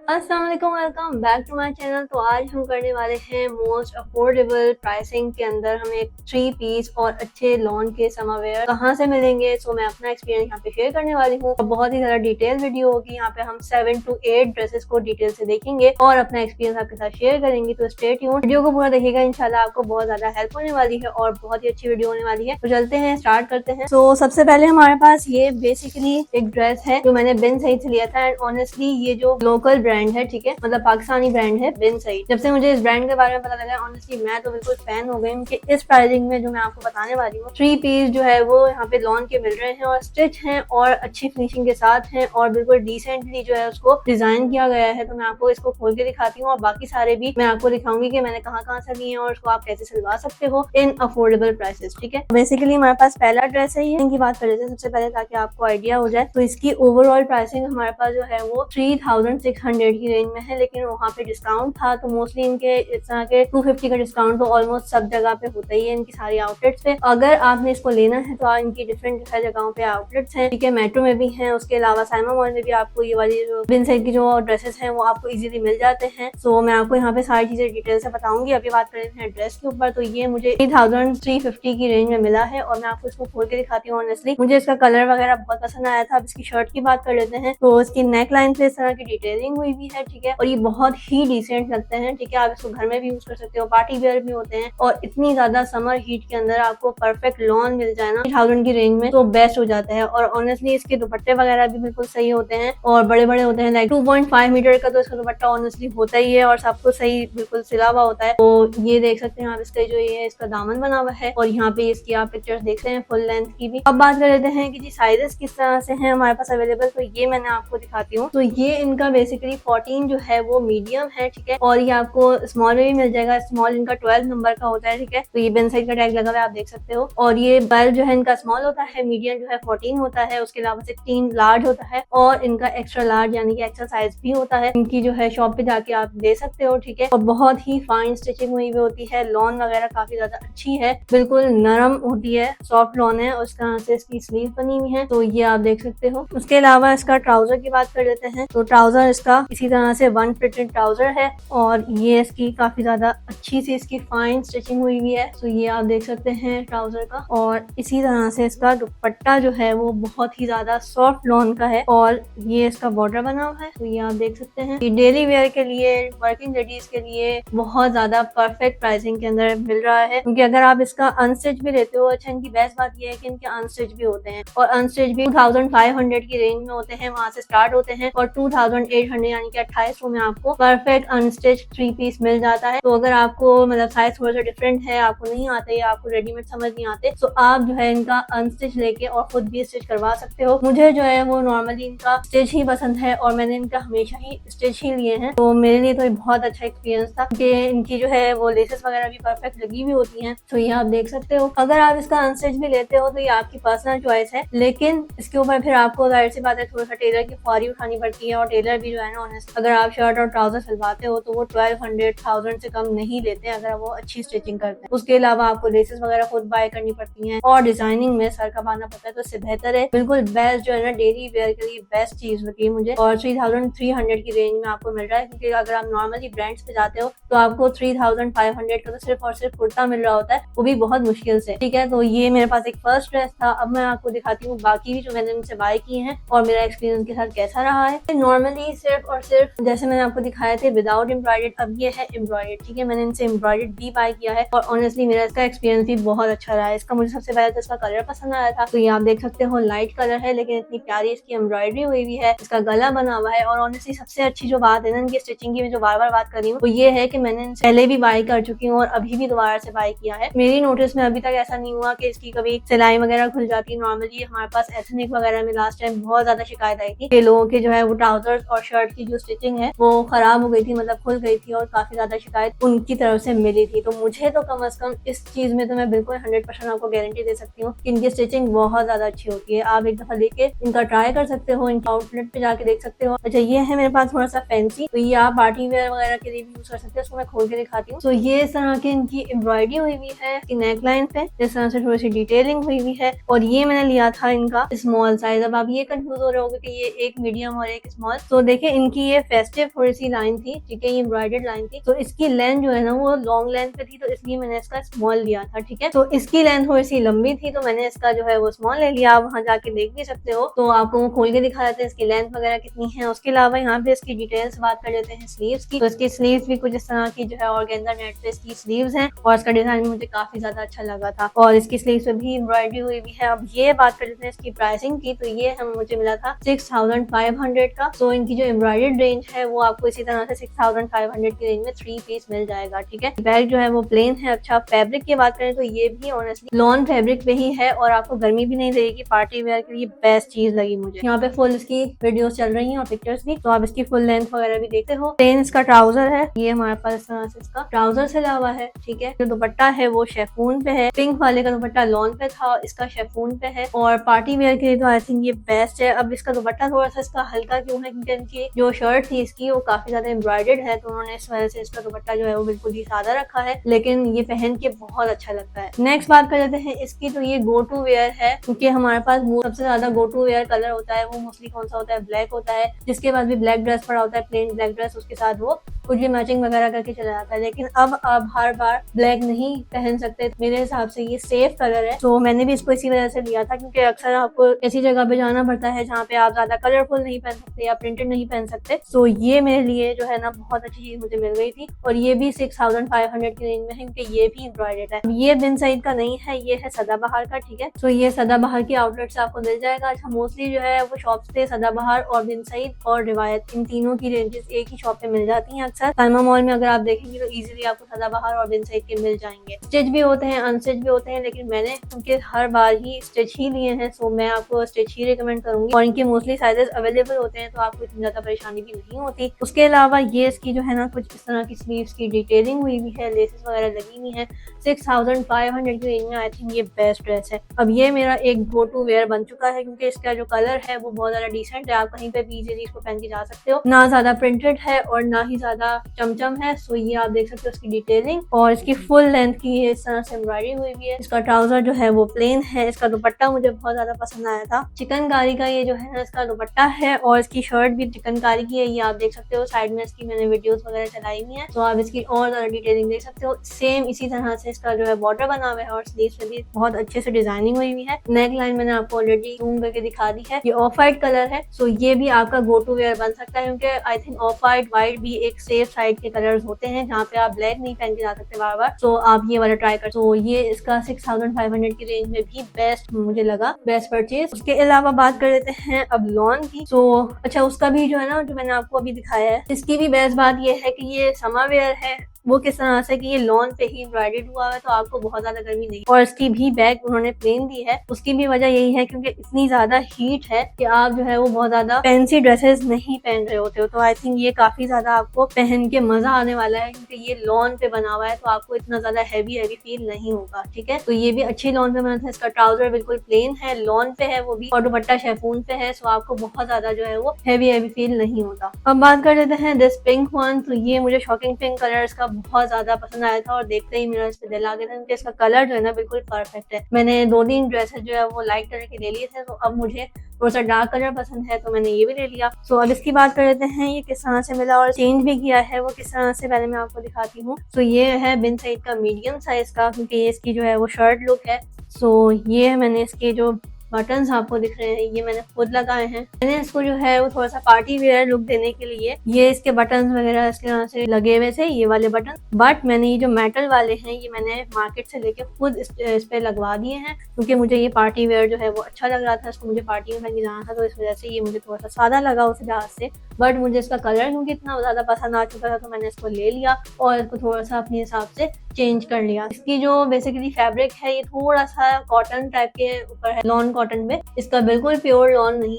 अस्सलाम वालेकुम, welcome back to my channel. तो आज हम करने वाले हैं मोस्ट अफोर्डेबल प्राइसिंग के अंदर हमें 3 पीस और अच्छे लॉन के समरवेयर कहाँ से मिलेंगे। सो मैं अपना एक्सपीरियंस यहाँ पे शेयर करने वाली हूँ। बहुत ही ज़्यादा डिटेल वीडियो होगी। यहाँ पे हम 7 to 8 ड्रेसेस को डिटेल से देखेंगे और अपना एक्सपीरियंस आपके साथ शेयर करेंगे। तो स्टे ट्यून्ड, वीडियो को पूरा देखिएगा, इंशाल्लाह आपको बहुत ज़्यादा हेल्प होने वाली है और बहुत ही अच्छी वीडियो होने वाली है। तो चलते हैं, स्टार्ट करते हैं। तो सबसे पहले हमारे पास ये बेसिकली एक ड्रेस है जो मैंने बिन सईद से लिया था। एंड ऑनेस्टली ये जो लोकल ब्रांड है, ठीक है, मतलब पाकिस्तानी ब्रांड है बिन सईद। जब से मुझे इस ब्रांड के बारे में पता लगा, ऑनेस्टली मैं तो बिल्कुल फैन हो गई हूँ कि इस प्राइसिंग में जो मैं आपको बताने वाली हूँ 3 पीस जो है वो यहाँ पे लॉन के मिल रहे हैं और स्टिच हैं और अच्छी फिनिशिंग के साथ हैं और बिल्कुल डिसेंटली जो है उसको डिजाइन किया गया है। तो मैं आपको इसको खोल के दिखाती हूँ और बाकी सारे भी मैं आपको दिखाऊंगी कि मैंने कहाँ कहाँ से लिए हैं और उसको आप कैसे सिलवा सकते हो इन अफोर्डेबल प्राइसेस। ठीक है, बेसिकली हमारे पास पहला ड्रेस है, ये इनकी बात कर लेते हैं सबसे पहले ताकि आपको आइडिया हो जाए। तो इसकी ओवरऑल प्राइसिंग हमारे पास जो है वो 3600 की रेंज में है, लेकिन वहाँ पे डिस्काउंट था तो मोस्टली इनके इस तरह के 250 का डिस्काउंट तो ऑलमोस्ट सब जगह पे होता ही है इनकी सारी आउटलेट्स पे। अगर आपने इसको लेना है तो इनकी डिफरेंट जगहों पे आउटलेट्स हैं, ठीक है, मेट्रो में भी हैं, उसके अलावा साइमा मॉल में भी आपको ये वाली जो बिन सईद की जो ड्रेसेस हैं वो आपको इजीली मिल जाते हैं। सो मैं आपको यहाँ पे सारी चीजें डिटेल से बताऊंगी। अभी बात कर रहे हैं ड्रेस के ऊपर, तो ये मुझे 3350 की रेंज में मिला है और मैं आपको इसको खोल के दिखाती हूँ। ऑनेस्टली मुझे इसका कलर वगैरह बहुत पसंद आया था। अब इसकी शर्ट की बात कर लेते हैं। तो इसकी नेक लाइन पे इस तरह की डिटेलिंग हुई हुई है, ठीक है, और ये बहुत ही डिसेंट लगते हैं। ठीक है, आप इसको घर में भी यूज कर सकते हो, पार्टी वेयर भी होते हैं और इतनी ज्यादा समर हीट के अंदर आपको परफेक्ट लॉन मिल जाए ना 3000 की रेंज में तो बेस्ट हो जाता है। और ऑनेस्टली इसके दुपट्टे वगैरह भी बिल्कुल सही होते हैं और बड़े बड़े होते हैं, लाइक 2.5 मीटर का तो इसका दुपट्टा ऑनेस्टली होता ही है और सबको सही बिल्कुल सिला हुआ होता है। तो ये देख सकते हैं आप, इसका जो ये इसका दामन बना हुआ है और यहाँ पे इसकी आप पिक्चर्स देख रहे हैं फुल लेंथ की भी। अब बात कर लेते हैं कि जी साइजेस किस तरह से हैं हमारे पास अवेलेबल। तो ये मैंने आपको दिखाती हूँ। तो ये इनका बेसिकली 14 जो है वो मीडियम है, ठीक है, और ये आपको स्मॉल में भी मिल जाएगा। स्मॉल इनका 12 नंबर का होता है, ठीक है, तो ये बिन सईद का टैग लगा हुआ है, आप देख सकते हो। और ये बेल जो है इनका स्मॉल होता है, मीडियम जो है 14 होता है, उसके अलावा 16 लार्ज होता है और इनका एक्स्ट्रा लार्ज यानी कि एक्स्ट्रा साइज भी होता है। इनकी जो है शॉप पे जाके आप दे सकते हो, ठीक है, और बहुत ही फाइन स्टिचिंग हुई हुई होती है। लॉन वगैरह काफी ज्यादा अच्छी है, बिल्कुल नरम होती है, सॉफ्ट लॉन है और इस तरह से इसकी स्लीव बनी हुई है, तो ये आप देख सकते हो। उसके अलावा इसका ट्राउजर की बात कर लेते हैं। तो ट्राउजर इसका इसी तरह से वन प्रिंटेड ट्राउजर है और ये इसकी काफी ज्यादा अच्छी सी इसकी फाइन स्टिचिंग हुई हुई है, तो ये आप देख सकते हैं ट्राउजर का। और इसी तरह से इसका दुपट्टा जो है वो बहुत ही ज्यादा सॉफ्ट लॉन का है और ये इसका बॉर्डर बना हुआ है, तो ये आप देख सकते हैं। ये डेली वेयर के लिए, वर्किंग लेडीज के लिए बहुत ज्यादा परफेक्ट प्राइसिंग के अंदर मिल रहा है, क्योंकि अगर आप इसका अनस्टिच भी लेते हो, अच्छा इनकी बेस्ट बात ये है कि इनके अनस्टिच भी होते हैं और अनस्टिच भी 2500 की रेंज में होते हैं, वहां से स्टार्ट होते हैं और 2800 यानी कि 2800 में आपको परफेक्ट अनस्टिच 3 पीस मिल जाता है। तो अगर आपको मतलब साइज थोड़ा सा डिफरेंट है, आपको नहीं आता या आपको रेडीमेड समझ नहीं आते, तो आप जो है इनका अनस्टिच लेके और खुद भी स्टिच करवा सकते हो। मुझे जो है वो नॉर्मली इनका स्टिच ही पसंद है और मैंने इनका हमेशा ही स्टिच ही लिए हैं, तो मेरे लिए तो ये बहुत अच्छा एक्सपीरियंस था कि इनकी जो है वो लेसेस वगैरह भी परफेक्ट लगी हुई होती हैं, तो ये आप देख सकते हो। अगर आप इसका अनस्टिच भी लेते हो तो ये आपकी पर्सनल चॉइस है, लेकिन इसके ऊपर फिर आपको जाहिर सी बात है थोड़ा सा टेलर की ख्वारी उठानी पड़ती है और टेलर भी जो है ना ऑनेस्ट, अगर आप शर्ट और ट्राउजर सिलवाते हो तो वो 1200-1000 से कम नहीं लेते अगर वो अच्छी स्टिचिंग करते हैं। उसके अलावा आपको लेसेस वगैरह खुद बाय करनी पड़ती हैं और डिजाइनिंग में सर का पाना पड़ता है, तो इससे बेहतर है बिल्कुल बेस्ट जो है ना डेली वेयर के लिए बेस्ट चीज लगी मुझे। और 3300 की रेंज में आपको मिल रहा है, क्योंकि अगर आप नॉर्मली ब्रांड्स पे जाते हो तो आपको 3500 का तो सिर्फ और सिर्फ कुर्ता मिल रहा होता है, वो भी बहुत मुश्किल से, ठीक है। तो ये मेरे पास एक फर्स्ट ड्रेस था। अब मैं आपको दिखाती हूँ बाकी भी जो मैंने इनसे बाय की हैं और मेरा एक्सपीरियंस के साथ कैसा रहा है। नॉर्मली सिर्फ और सिर्फ जैसे मैंने आपको दिखाए थे विदाउट एम्ब्रॉयडर्ड, अब ये है एम्ब्रॉयडर्ड, ठीक है, मैंने इनसे एम्ब्रॉयडर्ड भी बाय किया है और ऑनेस्टली मेरा इसका एक्सपीरियंस भी बहुत अच्छा रहा है। इसका मुझे सबसे पहले तो इसका कलर पसंद आया था, तो ये आप देख सकते हो लाइट कलर है लेकिन इतनी प्यारी इसकी एम्ब्रॉयडरी हुई हुई है, इसका गला बना हुआ है। और ऑनेस्टली सबसे अच्छी जो बात है ना इनकी स्टिचिंग की, मैं जो बार बार बात कर रही हूँ, वो ये है कि मैंने पहले भी बाय कर चुकी हूँ और अभी भी दोबारा से बाय किया है। मेरी नोटिस में अभी तक ऐसा नहीं हुआ कि इसकी कभी सिलाई वगैरह खुल जाती है। नॉर्मली हमारे पास एथनिक वगैरह में लास्ट टाइम बहुत ज्यादा शिकायत आई थी कि लोगों के जो है वो ट्राउजर्स और शर्ट की जो स्टिचिंग है वो खराब हो गई थी, मतलब खुल गई थी और काफी ज्यादा शिकायत उनकी तरफ से मिली थी। तो मुझे तो कम से कम इस चीज में तो मैं बिल्कुल 100% आपको गारंटी दे सकती हूँ कि इनकी स्टिचिंग बहुत ज्यादा अच्छी होती है। आप एक दफा लेके इनका ट्राई कर सकते हो, इनके आउटलेट पे जाके देख सकते हो। अच्छा ये है मेरे पास थोड़ा सा फैंसी, तो ये आप पार्टी वेयर वगैरह के लिए भी यूज कर सकते हैं। उसको मैं खोल के दिखाती हूँ। तो ये इस तरह की इनकी एम्ब्रॉयडरी हुई हुई है नेक लाइन पे, इस तरह से थोड़ी सी डिटेलिंग हुई हुई है और ये मैंने लिया था इनका स्मॉल साइज। अब आप ये कंफ्यूज हो रहे होगे कि ये एक मीडियम और एक स्मॉल, तो देखिए इनकी क्योंकि ये फेस्टिव थोड़ी सी लाइन थी, ठीक है, ये एम्ब्रॉयडर्ड लाइन थी, तो इसकी लेंथ जो है ना वो लॉन्ग लेंथ पे थी, तो इसलिए मैंने इसका स्मॉल लिया था, ठीक है। तो इसकी लेंथ थोड़ी सी लंबी थी, तो मैंने इसका जो है वो स्मॉल ले लिया। आप वहाँ जाके देख भी सकते हो, तो आपको वो खोल के दिखा देते हैं इसकी लेंथ वगैरह कितनी है। उसके अलावा यहाँ पे इसकी डिटेल्स बात कर लेते हैं स्लीव्स की। तो इसकी स्लीव्स भी कुछ इस तरह की जो है ऑर्गेन्जा नेट पे इसकी स्लीव्स हैं, और इसका डिजाइन मुझे काफी ज्यादा अच्छा लगा था, और इसकी स्लीव्स पे भी एम्ब्रॉयडरी हुई भी है। अब ये बात कर लेते हैं इसकी प्राइसिंग की, तो ये मुझे मिला था 6500 का। तो इनकी जो एम्ब्रॉयडर्ड रेंज है वो आपको इसी तरह से 6500 की रेंज में 3 पीस मिल जाएगा, ठीक है। बैग जो है वो प्लेन है। अच्छा, फैब्रिक की बात करें तो ये भी ऑनेस्टली लॉन फैब्रिक पे ही है, और आपको गर्मी भी नहीं देगी। पार्टी वेयर के लिए बेस्ट चीज लगी मुझे। यहाँ पे फुल इसकी वीडियोस चल रही हैं और पिक्चर्स भी, तो आप इसकी फुल लेंथ वगैरह भी देखते हो। प्लेन इसका ट्राउजर है, ये हमारे पास इस तरह से इसका ट्राउजर सिला हुआ है, ठीक है। जो दुपट्टा है वो शेफून पे है, पिंक वाले का दुपट्टा लॉन पे था, इसका शेफून पे है, और पार्टी वेयर के लिए तो आई थिंक ये बेस्ट है। अब इसका दुपट्टा थोड़ा सा इसका हल्का क्यों है, क्योंकि इनकी जो शर्ट थी इसकी वो काफी ज्यादा एम्ब्रॉयडर्ड है, तो उन्होंने इस वजह से इसका दुपट्टा जो है वो बिल्कुल ही सादा रखा है, लेकिन ये पहन के बहुत अच्छा लगता है। नेक्स्ट बात कर लेते हैं इसकी, तो ये गो टू वेयर है, क्योंकि हमारे पास सबसे ज्यादा गो टू वेयर कलर होता है वो मोस्टली कौन सा होता है, ब्लैक होता है। जिसके पास भी ब्लैक ड्रेस पड़ा होता है, प्लेन ब्लैक ड्रेस, उसके साथ वो कुछ भी मैचिंग वगैरह करके चला जाता है। लेकिन अब आप हर बार ब्लैक नहीं पहन सकते, मेरे हिसाब से ये सेफ कलर है, तो मैंने भी इसको इसी वजह से लिया था, क्योंकि अक्सर आपको ऐसी जगह पे जाना पड़ता है जहाँ पे आप ज्यादा कलरफुल नहीं पहन सकते या प्रिंटेड नहीं पहन सकते। तो ये मेरे लिए जो है ना बहुत अच्छी चीज मुझे मिल गई थी, और ये भी 6500 की रेंज में है, क्योंकि ये भी एम्ब्रॉयडर्ड है। ये बिन सईद का नहीं है, ये है सदाबहार का, ठीक है। तो ये सदाबहार की आउटलेट से आपको मिल जाएगा। अच्छा, मोस्टली जो है वो शॉप्स पे सदाबहार और बिन सईद और रिवायत, इन तीनों की रेंजेस एक ही शॉप पे मिल जाती हैं अक्सर। ताइमा मॉल में अगर आप देखेंगे तो इजीली आपको सदाबहार और बिन सईद के मिल जाएंगे। स्टिच भी होते हैं, अनस्टिच भी होते हैं, लेकिन मैंने क्योंकि हर बार ही स्टिच ही लिए हैं, सो मैं आपको स्टिच ही रिकमेंड करूंगी, और इनके मोस्टली साइजेस अवेलेबल होते हैं, तो आपको इतनी ज्यादा परेशानी भी नहीं होती। उसके अलावा ये इसकी जो है ना कुछ इस तरह की स्लीव्स की डिटेलिंग हुई भी है, लेसेस वगैरह लगी हुई है। 6500 की रेंज में आई थिंक ये बेस्ट ड्रेस है। अब ये मेरा एक गो टू वेयर बन चुका है, क्योंकि इसका जो कलर है वो बहुत ज्यादा डिसेंट है, आप कहीं पे भी इजीली इसको पहन के जा सकते हो। ना ज्यादा प्रिंटेड है और ना ही ज्यादा चमचम है, सो ये आप देख सकते हो इसकी डिटेलिंग, और इसकी फुल लेंथ की इस तरह से एम्ब्रॉयडरी हुई भी है। इसका ट्राउजर जो है वो प्लेन है। इसका दुपट्टा मुझे बहुत ज्यादा पसंद आया था, चिकनकारी का ये जो है ना इसका दुपट्टा है, और इसकी शर्ट भी चिकनकारी की है, ये आप देख सकते हो। साइड में इसकी मैंने वीडियोस वगैरह चलाई हुई है, तो आप इसकी और ज्यादा डिटेलिंग देख सकते हो। सेम इसी तरह से इसका जो है बॉर्डर बना हुआ है, और स्लीव्स पे भी बहुत अच्छे से डिजाइनिंग हुई हुई है। नेक लाइन मैंने आपको ऑलरेडी जूम करके दिखा दी है। ये ऑफ वाइट कलर है, सो ये भी आपका गो टू वेयर बन सकता है, क्योंकि I think of white white भी एक सेफ साइड के कलर्स होते हैं, जहाँ पे आप ब्लैक नहीं पहन के जा सकते बार बार। तो आप ये वाला ट्राई कर। तो ये इसका 6500 की रेंज में भी बेस्ट मुझे लगा, बेस्ट परचेज। उसके अलावा बात कर लेते हैं अब लॉन की। तो अच्छा, उसका भी जो है ना जो मैंने आपको अभी दिखाया है, इसकी भी बेस्ट बात ये है कि ये समर वेयर है। वो किस तरह से कि ये लॉन पे ही एम्ब्रॉयडर्ड हुआ है, तो आपको बहुत ज्यादा गर्मी नहीं। और इसकी भी बैग उन्होंने प्लेन दी है, उसकी भी वजह यही है क्योंकि इतनी ज्यादा हीट है कि आप जो है वो बहुत ज्यादा फैंसी ड्रेसेस नहीं पहन रहे होते हो। तो आई थिंक ये काफी ज्यादा आपको पहन के मजा आने वाला है, क्योंकि ये लॉन पे बना हुआ है, तो आपको इतना ज्यादा हैवी फील नहीं होगा, ठीक है। तो ये भी अच्छी लॉन पे बना था। इसका ट्राउजर बिल्कुल प्लेन है, लॉन पे है वो भी, और दुपट्टा शेफून पे है, सो आपको बहुत ज्यादा जो है वो हैवी फील नहीं होता। अब बात कर लेते हैं दिस पिंक वन। तो ये मुझे शॉकिंग पिंक कलर इसका बहुत ज्यादा पसंद आया था, और देखते ही मेरा इस पे दिल आ गया था, क्योंकि इसका कलर जो है ना बिल्कुल परफेक्ट है। मैंने 2-3 ड्रेसेस जो है वो लाइट कलर के ले लिए थे, तो अब मुझे थोड़ा सा डार्क कलर पसंद है, तो मैंने ये भी ले लिया। सो अब इसकी बात कर लेते हैं ये किस तरह से मिला और चेंज भी किया है वो किस तरह से, पहले मैं आपको दिखाती हूँ। तो ये है बिन सईद का मीडियम साइज का, क्योंकि इसकी जो है वो शर्ट लुक है। सो ये है, मैंने इसके जो बटन्स आपको दिख रहे हैं ये मैंने खुद लगाए हैं। मैंने इसको जो है वो थोड़ा सा पार्टी वेयर लुक देने के लिए ये इसके बटन्स वगैरह इसके यहाँ से लगे हुए थे, ये वाले बटन। बट मैंने ये जो मेटल वाले हैं ये मैंने मार्केट से लेके खुद इस पे लगवा दिए हैं, क्योंकि मुझे ये पार्टी वेयर जो है वो अच्छा लग रहा था। इसको मुझे पार्टी में पहन के जाना था, तो इस वजह से ये मुझे थोड़ा सा सादा लगा उस लिहाज से। बट मुझे इसका कलर क्योंकि इतना ज्यादा पसंद आ चुका था, तो मैंने इसको ले लिया और इसको थोड़ा सा अपने हिसाब से चेंज कर लिया। इसकी जो बेसिकली फैब्रिक है ये थोड़ा सा कॉटन टाइप के ऊपर है, लॉन कॉटन में। इसका बिल्कुल प्योर लॉन नहीं,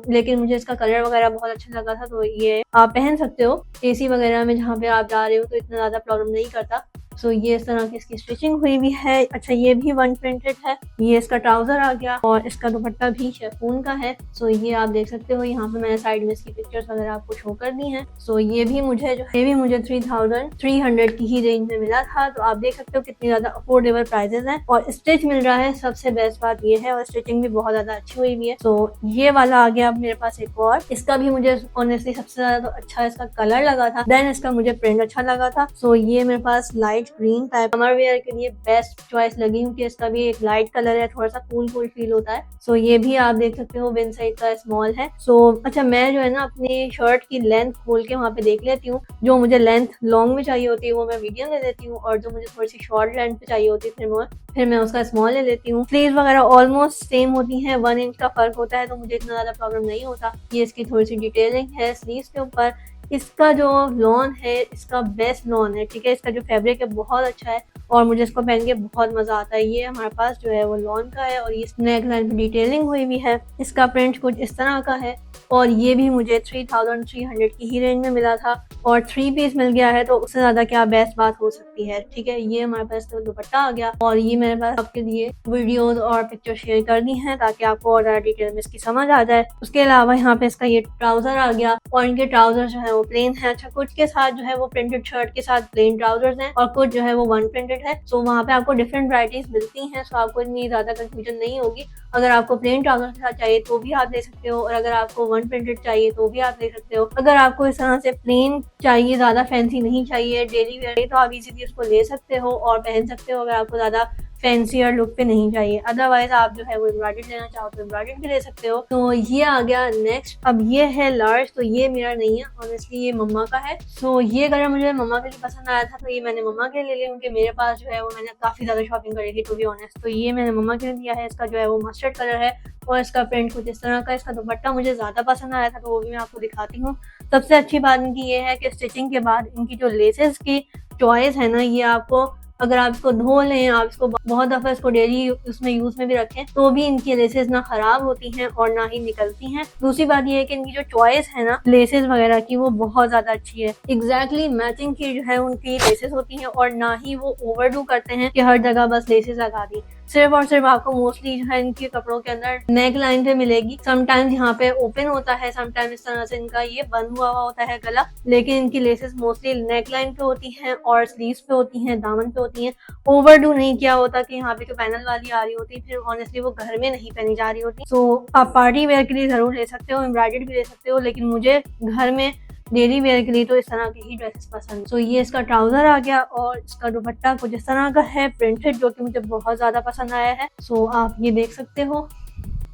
लेकिन मुझे इसका कलर वगैरह बहुत अच्छा लगा था, तो ये आप पहन सकते हो एसी वगैरह में जहाँ पे आप जा रहे हो, तो इतना ज्यादा प्रॉब्लम नहीं करता। सो ये इस तरह की इसकी स्टिचिंग हुई भी है। अच्छा ये भी वन प्रिंटेड है। ये इसका ट्राउजर आ गया और इसका दुपट्टा भी शिफॉन का है। सो ये आप देख सकते हो, यहाँ पे मैंने साइड में इसकी पिक्चर्स वगैरह आपको शो कर दी हैं। सो ये भी मुझे 3300 की ही रेंज में मिला था। तो आप देख सकते हो कितनी ज्यादा अफोर्डेबल प्राइजेस हैं और स्टिच मिल रहा है, सबसे बेस्ट बात ये है, और स्टिचिंग भी बहुत ज्यादा अच्छी हुई भी है। सो ये वाला आ गया अब मेरे पास एक और। इसका भी मुझे ऑनेस्टली सबसे ज्यादा तो अच्छा इसका कलर लगा था, देन इसका मुझे प्रिंट अच्छा लगा था। सो ये मेरे पास light green type summer wear के लिए बेस्ट चॉइस लगी, क्योंकि इसका भी एक लाइट कलर है, थोड़ा सा कूल फील होता है। सो ये भी आप देख सकते हो विन साइड का स्मॉल है। सो अच्छा मैं जो है ना अपनी शर्ट की लेंथ खोल के वहाँ पे देख लेती हूँ, जो मुझे लेंथ लॉन्ग में चाहिए होती है वो मैं मीडियम ले लेती हूँ, और जो मुझे थोड़ी सी शॉर्ट लेंथ पे चाहिए होती है फिर मैं उसका स्मॉल ले लेती हूँ। स्लीव्स वगैरह ऑलमोस्ट सेम होती हैं, 1 इंच का फर्क होता है, तो मुझे इतना ज्यादा प्रॉब्लम नहीं होता। ये इसकी थोड़ी सी डिटेलिंग है स्लीव्स के ऊपर। इसका जो लॉन है इसका बेस्ट लॉन है, ठीक है। इसका जो फैब्रिक है बहुत अच्छा है और मुझे इसको पहन के बहुत मजा आता है। ये हमारे पास जो है वो लॉन का है और ये नेक लाइन पे डिटेलिंग हुई भी है। इसका प्रिंट कुछ इस तरह का है और ये भी मुझे 3300 की ही रेंज में मिला था और 3 पीस मिल गया है, तो उससे ज्यादा क्या बेस्ट बात हो सकती है, ठीक है। ये हमारे पास तो दुपट्टा आ गया और ये मेरे पास आपके लिए वीडियोस और पिक्चर शेयर कर दी हैं ताकि आपको और ज्यादा डिटेल में इसकी समझ आ जाए। उसके अलावा यहाँ पे इसका ये ट्राउजर आ गया और इनके ट्राउजर जो है वो प्लेन है। अच्छा कुछ के साथ जो है वो प्रिंटेड शर्ट के साथ प्लेन ट्राउजर्स हैं और कुछ जो है वो वन प्रिंटेड है। सो वहाँ पे आपको डिफरेंट वैरायटीज मिलती हैं, सो आपको इतनी ज्यादा कंफ्यूजन नहीं होगी। अगर आपको प्लेन ट्राउजर के साथ चाहिए तो भी आप ले सकते हो और अगर आपको वन प्रिंटेड चाहिए तो भी आप ले सकते हो। अगर आपको इस तरह से प्लेन चाहिए, ज्यादा फैंसी नहीं चाहिए डेली वेयर, तो आप इजीली उसको ले सकते हो और पहन सकते हो। अगर आपको ज्यादा फैंसी और लुक पे नहीं चाहिए, अदरवाइज आप जो है वो एम्ब्रॉयडर्ड लेना चाहो तो एम्ब्रॉयडर्ड भी ले सकते हो। तो ये आ गया नेक्स्ट। अब ये है लार्ज, तो ये मेरा नहीं है ऑनेस्टली, ये मम्मा का है। सो ये कलर मुझे मम्मा के लिए पसंद आया था तो ये मैंने मम्मा के लिए ले लिया, क्योंकि मेरे पास जो है वो मैंने काफी ज्यादा शॉपिंग करी थी टू बी ऑनेस्ट। तो ये मैंने मम्मा के लिए लिया है। इसका जो है वो मस्टर्ड कलर है और इसका प्रिंट कुछ इस तरह का। इसका दुपट्टा मुझे ज्यादा पसंद आया था तो वो भी मैं आपको दिखाती हूँ। सबसे अच्छी बात इनकी ये है कि स्टिचिंग के बाद इनकी जो लेसेस की चॉइस है ना, ये आपको अगर आप इसको धो लें, आप इसको बहुत दफा इसको डेली उसमें यूज में भी रखें तो भी इनकी लेसेस ना खराब होती हैं और ना ही निकलती हैं। दूसरी बात ये है कि इनकी जो चॉइस है ना लेसेस वगैरह की, वो बहुत ज्यादा अच्छी है। एग्जैक्टली मैचिंग की जो है उनकी लेसेस होती हैं और ना ही वो ओवरडू करते हैं कि हर जगह बस लेसेस लगा दी। सिर्फ और सिर्फ आपको मोस्टली जो है इनके कपड़ों के अंदर नेक लाइन पे मिलेगी। समटाइम्स यहाँ पे ओपन होता है, समटाइम्स इस तरह से इनका ये बंद हुआ होता है गला, लेकिन इनकी लेसेस मोस्टली नेक लाइन पे होती हैं और स्लीव्स पे होती हैं, दामन पे होती हैं। ओवरडू नहीं किया होता कि यहाँ पे जो पैनल वाली आ रही होती, फिर ऑनेस्टली वो घर में नहीं पहनी जा रही होती। सो आप पार्टी वेयर के लिए जरूर ले सकते हो, एम्ब्रॉयडर्ड भी ले सकते हो, लेकिन मुझे घर में डेली वेयर के लिए तो इस तरह की ही ड्रेसेस पसंद। सो ये इसका ट्राउजर आ गया और इसका दुपट्टा कुछ इस तरह का है प्रिंटेड, जो कि मुझे बहुत ज्यादा पसंद आया है। सो आप ये देख सकते हो,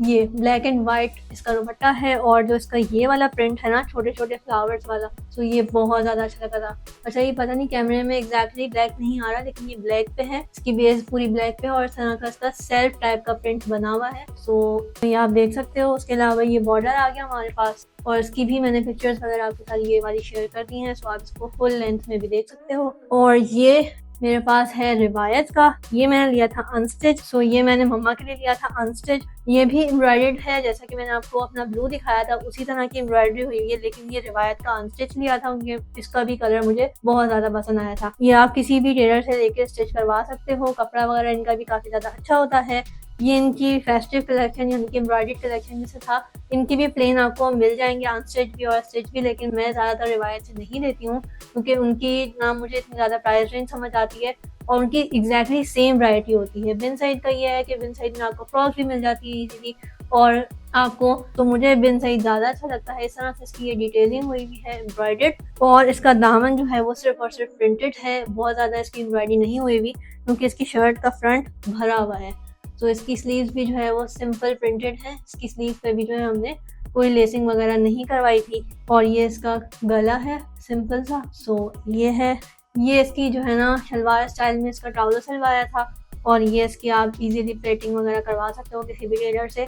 ये ब्लैक एंड व्हाइट इसका दुपट्टा है और जो इसका ये वाला प्रिंट है ना छोटे छोटे फ्लावर्स वाला, तो ये बहुत ज्यादा अच्छा लगा था। अच्छा ये पता नहीं कैमरे में एग्जैक्टली ब्लैक नहीं आ रहा, लेकिन ये ब्लैक पे है, इसकी बेस पूरी ब्लैक पे है और इस तरह का इसका सेल्फ टाइप का प्रिंट बना हुआ है। सो ये आप देख सकते हो। उसके अलावा ये बॉर्डर आ गया हमारे पास और इसकी भी मैंने पिक्चर्स वगैरह आपके साथ ये वाली शेयर कर दी हैं, सो आप इसको फुल लेंथ में भी देख सकते हो। और ये मेरे पास है रिवायत का, ये मैंने लिया था अनस्टिच। सो ये मैंने मम्मा के लिए लिया था अनस्टिच। ये भी एम्ब्रॉयडर्ड है, जैसा कि मैंने आपको अपना ब्लू दिखाया था उसी तरह की एम्ब्रॉयडरी हुई है, लेकिन ये रिवायत का अनस्टिच लिया था। ये इसका भी कलर मुझे बहुत ज्यादा पसंद आया था। ये आप किसी भी टेलर से लेके स्टिच करवा सकते हो, कपड़ा वगैरह इनका भी काफी ज्यादा अच्छा होता है। ये इनकी फेस्टिव कलेक्शन यानी कि एम्ब्रॉयडरी कलेक्शन जैसे था, इनकी भी प्लेन आपको मिल जाएंगे अनस्टिच भी और स्टिच भी, लेकिन मैं ज़्यादातर रिवायत से नहीं लेती हूँ क्योंकि उनकी ना मुझे इतनी ज़्यादा प्राइस रेंज समझ आती है और उनकी एग्जैक्टली सेम वैरायटी होती है। बिन साइड का ये है कि बिन साइड में आपको फ्रॉक भी मिल जाती है इजीली और आपको, तो मुझे बिन साइड ज़्यादा अच्छा लगता है। इस तरह से इसकी ये डिटेलिंग हुई भी है एम्ब्रॉयडर्ड और इसका दामन जो है वो सिर्फ और सिर्फ प्रिंटेड है, बहुत ज़्यादा इसकी एम्ब्रॉयडरी नहीं हुई हुई क्योंकि इसकी शर्ट का फ्रंट भरा हुआ है। तो इसकी स्लीव्स भी जो है वो सिंपल प्रिंटेड है, इसकी स्लीव पे भी जो है हमने कोई लेसिंग वगैरह नहीं करवाई थी। और ये इसका गला है सिंपल सा। सो ये है, ये इसकी जो है ना शलवार स्टाइल में इसका ट्राउजर सिलवाया था और ये इसकी आप इजीली प्लेटिंग वगैरह करवा सकते हो किसी भी टेलर से।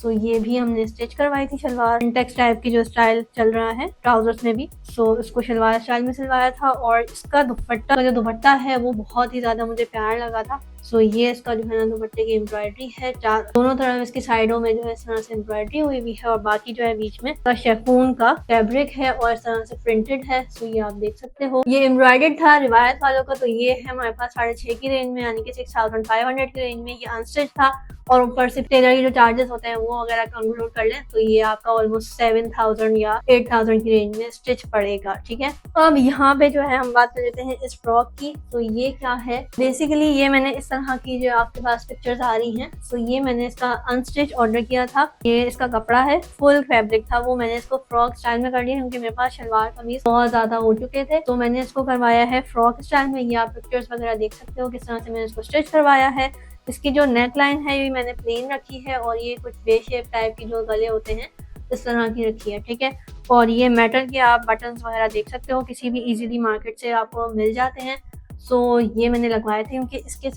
सो ये भी हमने स्टिच करवाई थी शलवार, इंटेक्स टाइप की जो स्टाइल चल रहा है ट्राउजर्स में भी। सो इसको शलवार स्टाइल में सिलवाया था और इसका दुपट्टा, जो दुपट्टा है वो बहुत ही ज़्यादा मुझे प्यारा लगा था। सो ये इसका जो है ना दुपट्टे की एम्ब्रॉयडरी है, दोनों तरफ इसकी साइडों में जो है इस तरह से एम्ब्रॉयडरी हुई हुई है और बाकी जो है बीच में का शेफून का फैब्रिक है और इस तरह से प्रिंटेड है। सो ये आप देख सकते हो, ये एम्ब्रॉयडर्ड था रिवायत वालों का, तो ये है हमारे पास 6,500 की रेंज में, यानी कि 6,500 की रेंज में। ये अनस्टिच था और ऊपर से टेलर के जो चार्जेस होते हैं वो अगर आप इंक्लूड कर लें तो ये आपका ऑलमोस्ट 7,000 या 8,000 की रेंज में स्टिच पड़ेगा, ठीक है। अब यहाँ पे जो है हम बात कर लेते हैं इस फ्रॉक की। तो ये क्या है, बेसिकली ये मैंने इस तरह की जो आपके पास पिक्चर्स आ रही हैं, तो ये मैंने इसका अनस्टिच ऑर्डर किया था। ये इसका कपड़ा है, फुल फैब्रिक था, वो मैंने इसको फ्रॉक स्टाइल में कर लिया क्योंकि मेरे पास शलवार कमीज बहुत ज्यादा हो चुके थे, तो मैंने इसको करवाया है फ्रॉक स्टाइल में। ये आप पिक्चर्स वगैरह देख सकते हो किस तरह से मैंने इसको स्टिच करवाया है। इसकी जो नेक लाइन है ये मैंने प्लेन रखी है और ये कुछ बे शेप टाइप की जो गले होते हैं इस तरह की रखी है, ठीक है। और ये मेटल के आप बटन्स वगैरह देख सकते हो, किसी भी इजीली मार्केट से आपको मिल जाते हैं। सो ये मैंने लगवाए थे क्योंकि इसके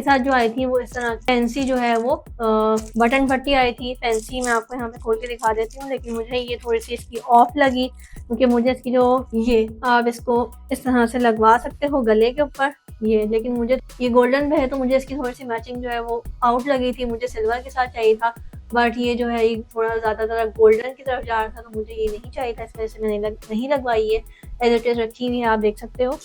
साथ जो आई थी वो इस तरह फैंसी जो है वो बटन पट्टी आई थी फैंसी। मैं आपको यहाँ पे खोल के दिखा देती हूँ, लेकिन मुझे ये थोड़ी सी इसकी ऑफ लगी क्योंकि मुझे इसकी जो ये आप इसको इस तरह से लगवा सकते हो गले के ऊपर ये, लेकिन मुझे ये गोल्डन पे है तो मुझे इसकी थोड़ी सी मैचिंग जो है वो आउट लगी थी, मुझे सिल्वर के साथ चाहिए था, बट ये जो है ये थोड़ा ज़्यादातर गोल्डन की तरफ जा रहा था तो मुझे ये नहीं चाहिए था, इस वजह से मैंने नहीं लगवाई है। एज इट इज़ रखी हुई है, आप देख सकते हो।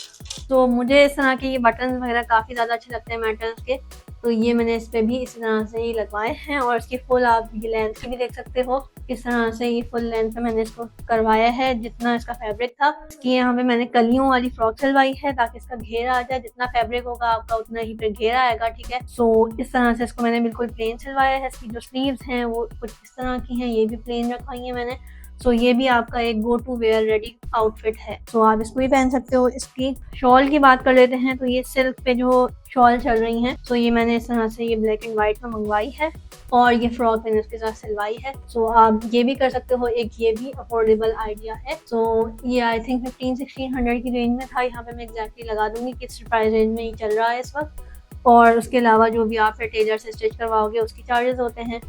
तो मुझे इस तरह के ये बटन वगैरह काफ़ी ज़्यादा अच्छे लगते हैं मेटल्स के, तो ये मैंने इस पर भी इस तरह से ही लगवाए हैं। और इसकी फुल आप ये लेंथ की भी देख सकते हो, इस तरह से ये फुल लेंथ पे मैंने इसको करवाया है जितना इसका फैब्रिक था। इसकी यहाँ पे मैंने कलियों वाली फ्रॉक सिलवाई है ताकि इसका घेरा आ जाए, जितना फैब्रिक होगा आपका उतना ही फिर घेरा आएगा, ठीक है। सो इस तरह से इसको मैंने बिल्कुल प्लेन सिलवाया है। इसकी जो स्लीव्स हैं वो कुछ इस तरह की हैं, ये भी प्लेन रखवाई है मैंने। सो ये भी आपका एक go to wear ready outfit है, सो आप इसको भी पहन सकते हो। इसकी शॉल की बात कर लेते हैं, तो ये सिल्क पे जो शॉल चल रही हैं, सो ये मैंने इस तरह से ये ब्लैक एंड व्हाइट में मंगवाई है और ये फ्रॉक मैंने उसके साथ सिलवाई है। सो आप ये भी कर सकते हो, एक ये भी अफोर्डेबल आइडिया है। सो ये आई थिंक 1500-1600 की रेंज में था। यहाँ पे मैं एग्जैक्टली लगा दूंगी किस प्राइस रेंज में ये चल रहा है इस वक्त, और उसके अलावा जो भी आप टेलर से स्टिच करवाओगे उसकी चार्जेस होते हैं।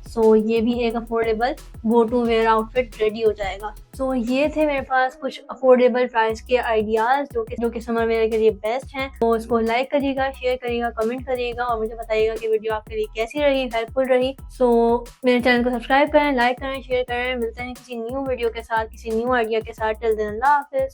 सो ये भी एक affordable go to wear outfit ready हो जाएगा। सो ये थे मेरे पास कुछ अफोर्डेबल प्राइस के आइडियाज जो कि समर वेयर के लिए बेस्ट हैं। तो इसको लाइक करिएगा, शेयर करिएगा, कमेंट करिएगा और मुझे बताइएगा कि वीडियो आपके लिए कैसी रही, हेल्पफुल रही। सो मेरे चैनल को सब्सक्राइब करें, लाइक करें, शेयर करें। मिलते हैं किसी न्यू वीडियो के साथ, किसी न्यू आइडिया के साथ। टिल देन अल्लाह हाफिज।